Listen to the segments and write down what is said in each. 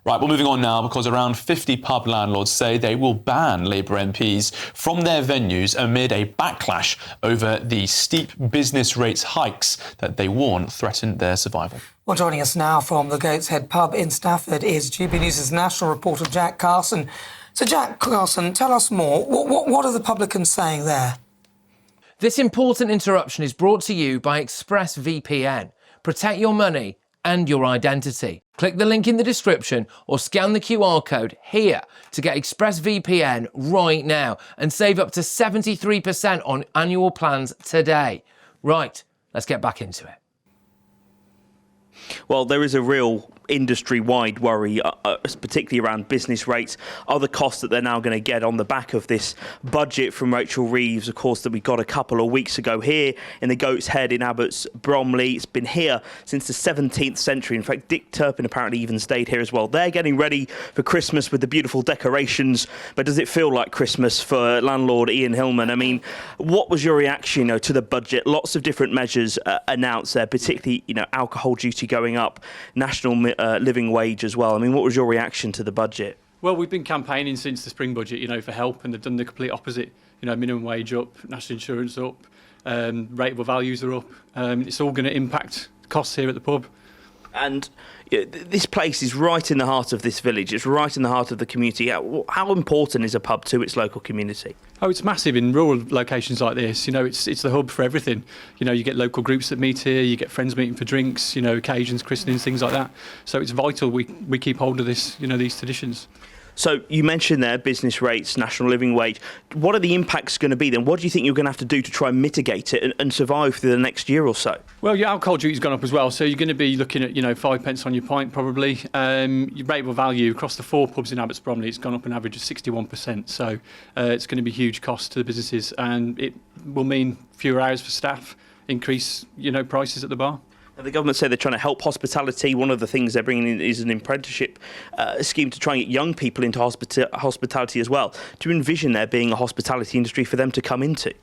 Right, well, moving on now, because around 50 pub landlords say they will ban Labour MPs from their venues amid a backlash over the steep business rates hikes that they warn threaten their survival. Well, joining us now from the Goat's Head pub in Stafford is GBNews' national reporter Jack Carson. So, Jack Carson, tell us more. What are the publicans saying there? This important interruption is brought to you by ExpressVPN. Protect your money and your identity. Click the link in the description or scan the QR code here to get ExpressVPN right now and save up to 73% on annual plans today. Right, let's get back into it. Well, there is a real industry-wide worry, particularly around business rates, other costs that they're now going to get on the back of this budget from Rachel Reeves, of course, that we got a couple of weeks ago here in the Goat's Head in Abbots Bromley. It's been here since the 17th century. In fact, Dick Turpin apparently even stayed here as well. They're getting ready for Christmas with the beautiful decorations, but does it feel like Christmas for landlord Ian Hillman? I mean, what was your reaction, to the budget? Lots of different measures announced there, particularly, alcohol duty going up, national living wage as well. I mean, what was your reaction to the budget? Well, we've been campaigning since the spring budget, for help, and they've done the complete opposite. Minimum wage up, national insurance up, rateable values are up. It's all going to impact costs here at the pub. And this place is right in the heart of this village. It's right in the heart of the community. How important is a pub to its local community? Oh, it's massive in rural locations like this. It's the hub for everything. You get local groups that meet here, you get friends meeting for drinks, occasions, christenings, things like that. So it's vital we keep hold of this, these traditions. So you mentioned there business rates, national living wage. What are the impacts going to be then? What do you think you're going to have to do to try and mitigate it and survive through the next year or so? Well, your alcohol duty's gone up as well, so you're going to be looking at 5 pence on your pint probably. Your rateable value across the 4 pubs in Abbots Bromley, it's gone up an average of 61%. So it's going to be huge cost to the businesses, and it will mean fewer hours for staff, increase prices at the bar. The government say they're trying to help hospitality. One of the things they're bringing in is an apprenticeship scheme to try and get young people into hospitality as well. Do you envision there being a hospitality industry for them to come into?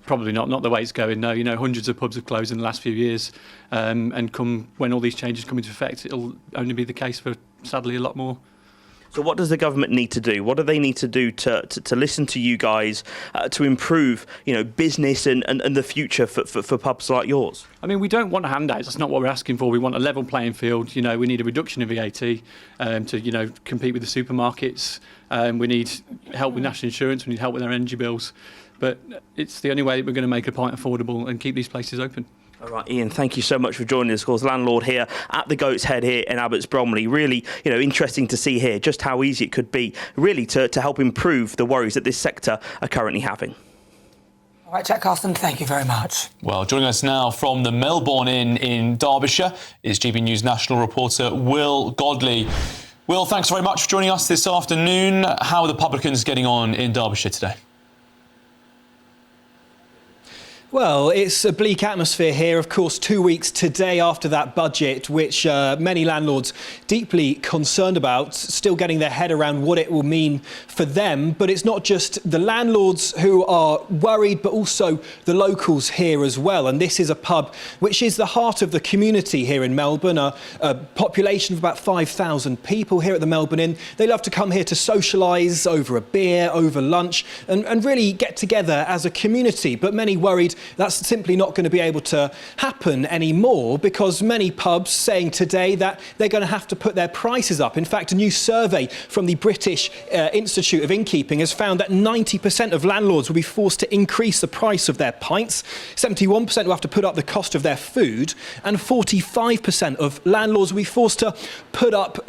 Probably not the way it's going, no. Hundreds of pubs have closed in the last few years, and when all these changes come into effect, it'll only be the case for, sadly, a lot more. So what does the government need to do? What do they need to do to listen to you guys, to improve, business and the future for pubs like yours? I mean, we don't want handouts. That's not what we're asking for. We want a level playing field. We need a reduction of VAT to, compete with the supermarkets. We need help with national insurance. We need help with our energy bills. But it's the only way that we're going to make a pint affordable and keep these places open. All right, Ian, thank you so much for joining us. Of course, landlord here at the Goat's Head here in Abbots Bromley. Really, interesting to see here just how easy it could be, really, to help improve the worries that this sector are currently having. All right, Jack Carson, thank you very much. Well, joining us now from the Melbourne Inn in Derbyshire is GB News national reporter Will Godley. Will, thanks very much for joining us this afternoon. How are the publicans getting on in Derbyshire today? Well, it's a bleak atmosphere here, of course, 2 weeks today after that budget, which many landlords deeply concerned about, still getting their head around what it will mean for them. But it's not just the landlords who are worried, but also the locals here as well. And this is a pub which is the heart of the community here in Melbourne, a population of about 5,000 people here at the Melbourne Inn. They love to come here to socialise over a beer, over lunch, and really get together as a community. But many worried that's simply not going to be able to happen anymore, because many pubs saying today that they're going to have to put their prices up. In fact, a new survey from the British Institute of Innkeeping has found that 90% of landlords will be forced to increase the price of their pints, 71% will have to put up the cost of their food, and 45% of landlords will be forced to put up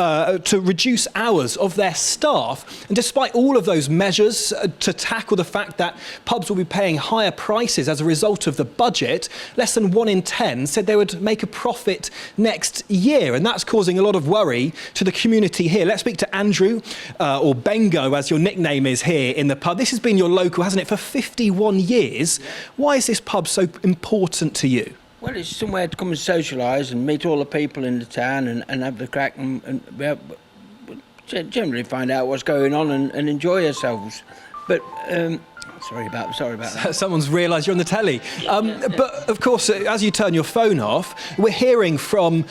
to reduce hours of their staff. And despite all of those measures to tackle the fact that pubs will be paying higher prices as a result of the budget, less than 1 in 10 said they would make a profit next year, and that's causing a lot of worry to the community here. Let's speak to Andrew, or Bengo as your nickname is here in the pub. This has been your local, hasn't it, for 51 years. Why is this pub so important to you? Well, it's somewhere to come and socialise and meet all the people in the town and have the crack and generally find out what's going on and enjoy ourselves. But sorry about that. Someone's realised you're on the telly. But of course, as you turn your phone off, we're hearing from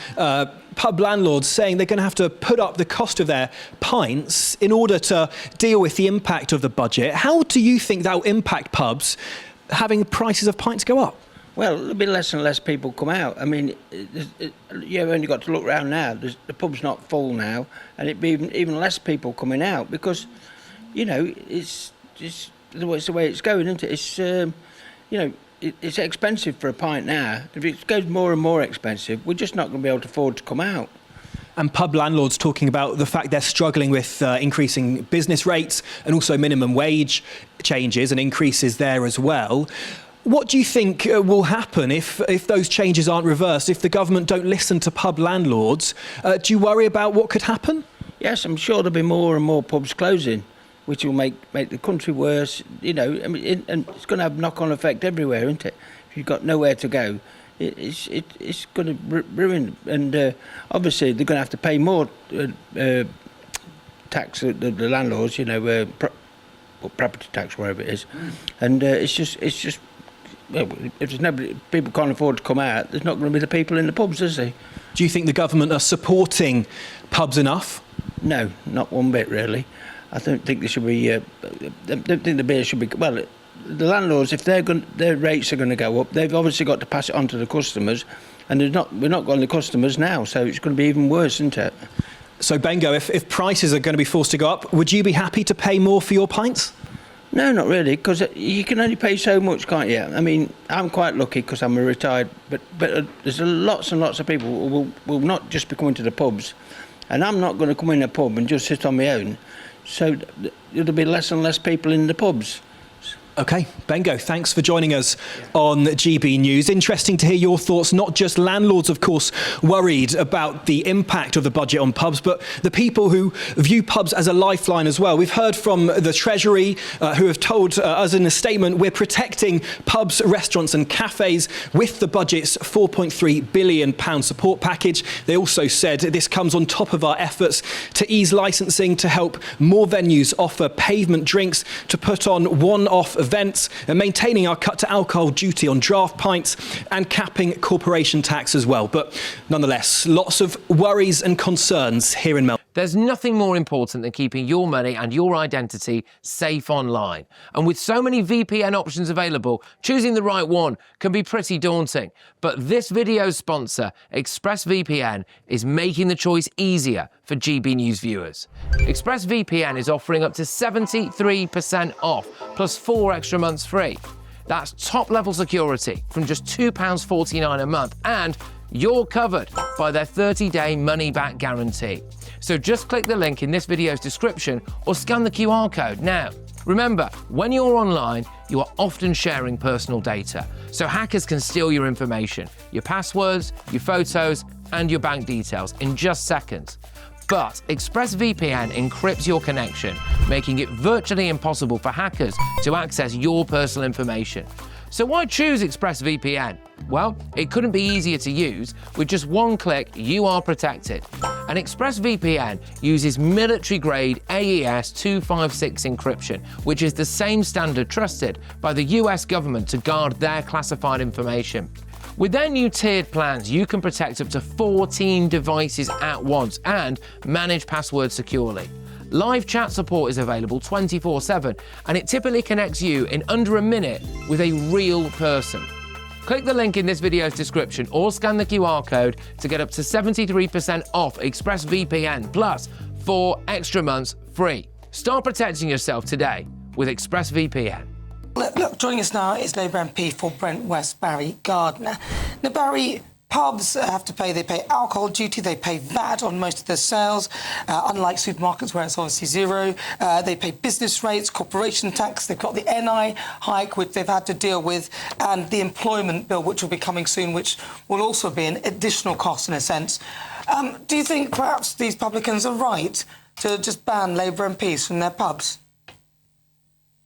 pub landlords saying they're going to have to put up the cost of their pints in order to deal with the impact of the budget. How do you think that will impact pubs, having the prices of pints go up? Well, there'll be less and less people come out. I mean, you've only got to look around now. The pub's not full now, and it'd be even less people coming out because, you know, it's the way it's going, isn't it? It's, you know, it's expensive for a pint now. If it goes more and more expensive, we're just not going to be able to afford to come out. And pub landlords talking about the fact they're struggling with increasing business rates and also minimum wage changes and increases there as well. What do you think will happen if those changes aren't reversed, if the government don't listen to pub landlords? Do you worry about what could happen? Yes, I'm sure there'll be more and more pubs closing, which will make the country worse. You know, I mean, and it's going to have knock-on effect everywhere, isn't it? If you've got nowhere to go, it's going to ruin. And obviously, they're going to have to pay more tax, the landlords. You know, property tax, wherever it is, and it's just. Well, if there's nobody, people can't afford to come out, there's not going to be the people in the pubs, is there? Do you think the government are supporting pubs enough? No, not one bit, really. I don't think there should be. I don't think the beer should be. Well, the landlords, if their rates are going to go up, they've obviously got to pass it on to the customers, and we're not got the customers now, so it's going to be even worse, isn't it? So, Bengo, if prices are going to be forced to go up, would you be happy to pay more for your pints? No, not really, because you can only pay so much, can't you? I mean, I'm quite lucky because I'm a retired, but there's lots and lots of people who will not just be coming to the pubs, and I'm not going to come in a pub and just sit on my own. So there'll be less and less people in the pubs. OK, Bengo, thanks for joining us on GB News. Interesting to hear your thoughts, not just landlords, of course, worried about the impact of the budget on pubs, but the people who view pubs as a lifeline as well. We've heard from the Treasury, who have told us in a statement, we're protecting pubs, restaurants and cafes with the budget's £4.3 billion support package. They also said this comes on top of our efforts to ease licensing, to help more venues offer pavement drinks, to put on one-off events, and maintaining our cut to alcohol duty on draft pints and capping corporation tax as well. But nonetheless, lots of worries and concerns here in Melbourne. There's nothing more important than keeping your money and your identity safe online. And with so many VPN options available, choosing the right one can be pretty daunting. But this video's sponsor, ExpressVPN, is making the choice easier for GB News viewers. ExpressVPN is offering up to 73% off, plus 4 extra months free. That's top-level security from just £2.49 a month, and you're covered by their 30-day money-back guarantee. So just click the link in this video's description or scan the QR code now. Remember, when you're online, you are often sharing personal data, so hackers can steal your information, your passwords, your photos, and your bank details in just seconds. But ExpressVPN encrypts your connection, making it virtually impossible for hackers to access your personal information. So why choose ExpressVPN? Well, it couldn't be easier to use. With just one click, you are protected. And ExpressVPN uses military-grade AES 256 encryption, which is the same standard trusted by the US government to guard their classified information. With their new tiered plans, you can protect up to 14 devices at once and manage passwords securely. Live chat support is available 24/7, and it typically connects you in under a minute with a real person. Click the link in this video's description or scan the QR code to get up to 73% off ExpressVPN plus 4 extra months free. Start protecting yourself today with ExpressVPN. Look, joining us now is Labour MP for Brent West, Barry Gardner. Now, Barry, pubs have to pay, they pay alcohol duty, they pay VAT on most of their sales, unlike supermarkets where it's obviously zero. They pay business rates, corporation tax, they've got the NI hike, which they've had to deal with, and the employment bill, which will be coming soon, which will also be an additional cost in a sense. Do you think perhaps these publicans are right to just ban Labour MPs from their pubs?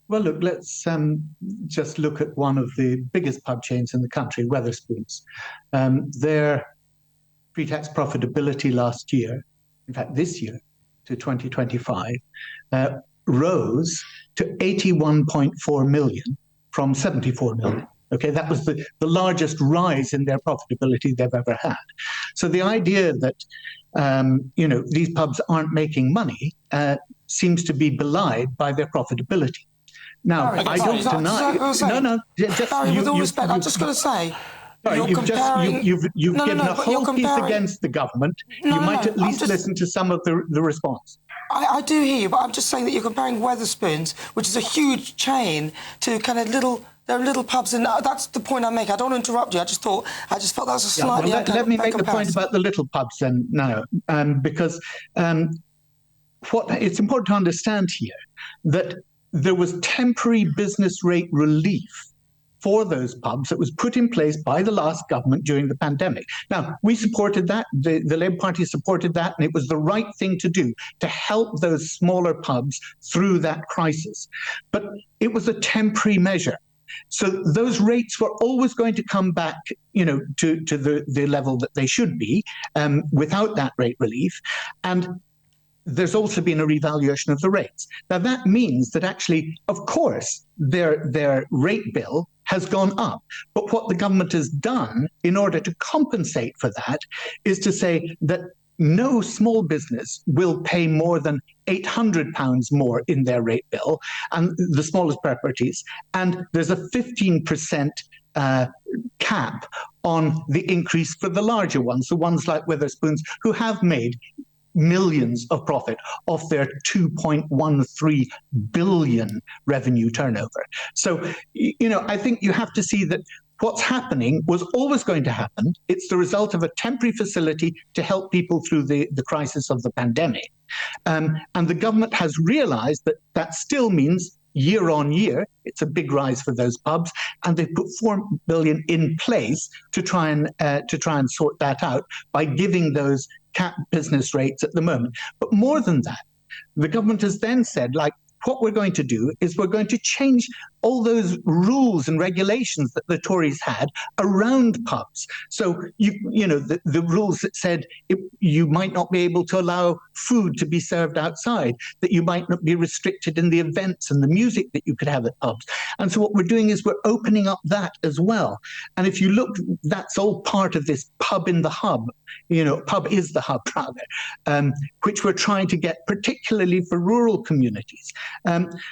Well, look, let's just look at one of the biggest pub chains in the country, Wetherspoons. Their pre-tax profitability last year, in fact this year, to 2025, rose to 81.4 million from 74 million. Okay, that was the largest rise in their profitability they've ever had. So the idea that these pubs aren't making money seems to be belied by their profitability. Now, Barry, I don't deny. Barry, with all respect, I'm just going to say. You've given a whole piece against the government. You might at least listen to some of the response. I do hear you, but I'm just saying that you're comparing Wetherspoons, which is a huge chain, to kind of there are little pubs, and that's the point I make. I don't want to interrupt you. I just felt that was a slightly. Let me make the point about the little pubs then now, because it's important to understand here that there was temporary business rate relief for those pubs that was put in place by the last government during the pandemic. Now, we supported that, the Labour Party supported that, and it was the right thing to do to help those smaller pubs through that crisis. But it was a temporary measure. So those rates were always going to come back, to the level that they should be without that rate relief. And there's also been a revaluation of the rates. Now, that means that actually, of course, their rate bill has gone up. But what the government has done in order to compensate for that is to say that no small business will pay more than £800 more in their rate bill, and the smallest properties. And there's a 15% cap on the increase for the larger ones, the ones like Wetherspoons, who have made millions of profit off their 2.13 billion revenue turnover. So, I think you have to see that what's happening was always going to happen. It's the result of a temporary facility to help people through the crisis of the pandemic. And the government has realized that still means year on year, it's a big rise for those pubs, and they put £4 billion in place to try and sort that out by giving those cap business rates at the moment. But more than that, the government has then said, what we're going to do is we're going to change all those rules and regulations that the Tories had around pubs. So, the rules that said you might not be able to allow food to be served outside, that you might not be restricted in the events and the music that you could have at pubs. And so what we're doing is we're opening up that as well. And if you look, that's all part of this pub in the hub, pub is the hub rather, which we're trying to get particularly for rural communities.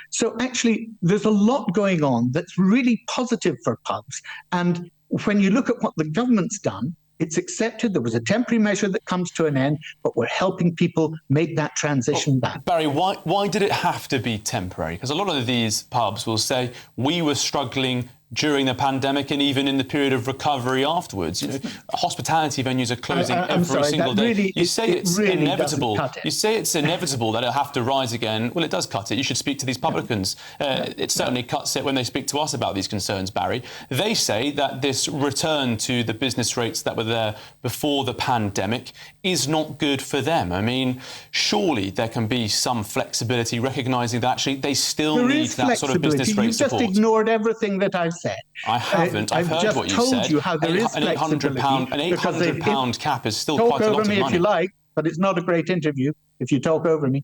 So actually, there's a lot going on that's really positive for pubs. And when you look at what the government's done, it's accepted. There was a temporary measure that comes to an end, but we're helping people make that transition back. Barry, why did it have to be temporary? Because a lot of these pubs will say, we were struggling during the pandemic and even in the period of recovery afterwards. Hospitality venues are closing every single day. Really, you say it's really inevitable. You say it's inevitable that it'll have to rise again. Well, it does cut it. You should speak to these publicans. It certainly cuts it when they speak to us about these concerns, Barry. They say that this return to the business rates that were there before the pandemic is not good for them. I mean, surely there can be some flexibility, recognising that actually they still need that sort of business rate support. You've just ignored everything that I've said. I haven't. I've heard what you said. I've just told you how there is flexibility. An £800 cap is still quite a lot of money. Talk over me if you like, but it's not a great interview if you talk over me,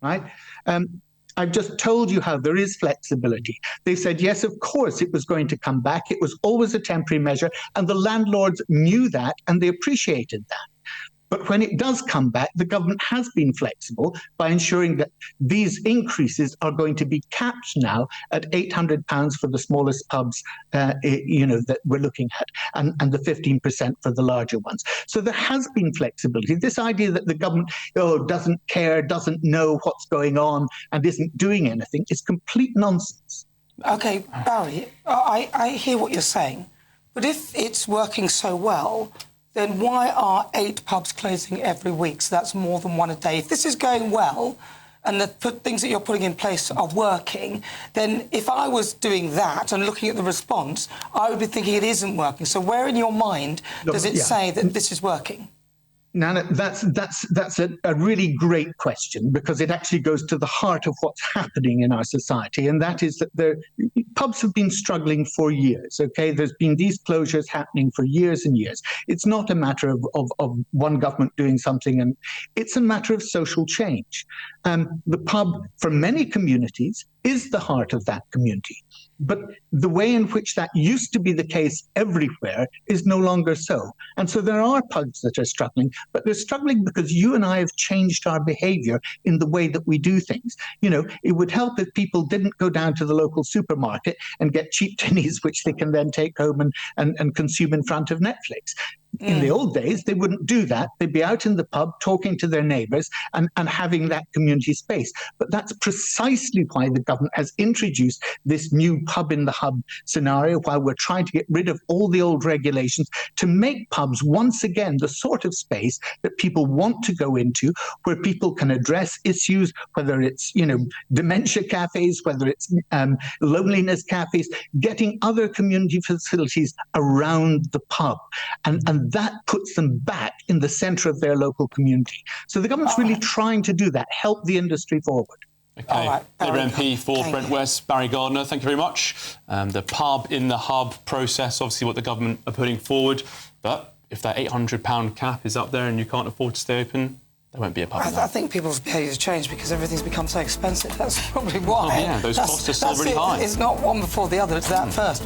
right? I've just told you how there is flexibility. They said, yes, of course, it was going to come back. It was always a temporary measure, and the landlords knew that, and they appreciated that. But when it does come back, the government has been flexible by ensuring that these increases are going to be capped now at £800 for the smallest pubs, that we're looking at, and the 15% for the larger ones. So there has been flexibility. This idea that the government doesn't care, doesn't know what's going on, and isn't doing anything is complete nonsense. OK, Barry, I hear what you're saying, but if it's working so well, then why are 8 pubs closing every week? So that's more than one a day. If this is going well and the things that you're putting in place are working, then if I was doing that and looking at the response, I would be thinking it isn't working. So where in your mind does it say that this is working? Nana, that's a really great question, because it actually goes to the heart of what's happening in our society, and that is that pubs have been struggling for years. Okay, there's been these closures happening for years and years. It's not a matter of one government doing something, and it's a matter of social change. The pub, for many communities, is the heart of that community. But the way in which that used to be the case everywhere is no longer so. And so there are pubs that are struggling, but they're struggling because you and I have changed our behavior in the way that we do things. You know, it would help if people didn't go down to the local supermarket and get cheap tinnies, which they can then take home and consume in front of Netflix. In the old days, they wouldn't do that. They'd be out in the pub talking to their neighbours and having that community space. But that's precisely why the government has introduced this new pub in the hub scenario, while we're trying to get rid of all the old regulations to make pubs once again the sort of space that people want to go into, where people can address issues, whether it's, you know, dementia cafes, whether it's loneliness cafes, getting other community facilities around the pub. And that puts them back in the centre of their local community. So the government's really trying to do that, help the industry forward. Okay, Labour MP for Brent West, Barry Gardner, thank you very much. The pub in the hub process, obviously what the government are putting forward, but if that £800 cap is up there and you can't afford to stay open, there won't be a pub. I think people's behaviours change because everything's become so expensive. That's probably why. Oh, yeah, those costs are still really high. It's not one before the other, it's that first.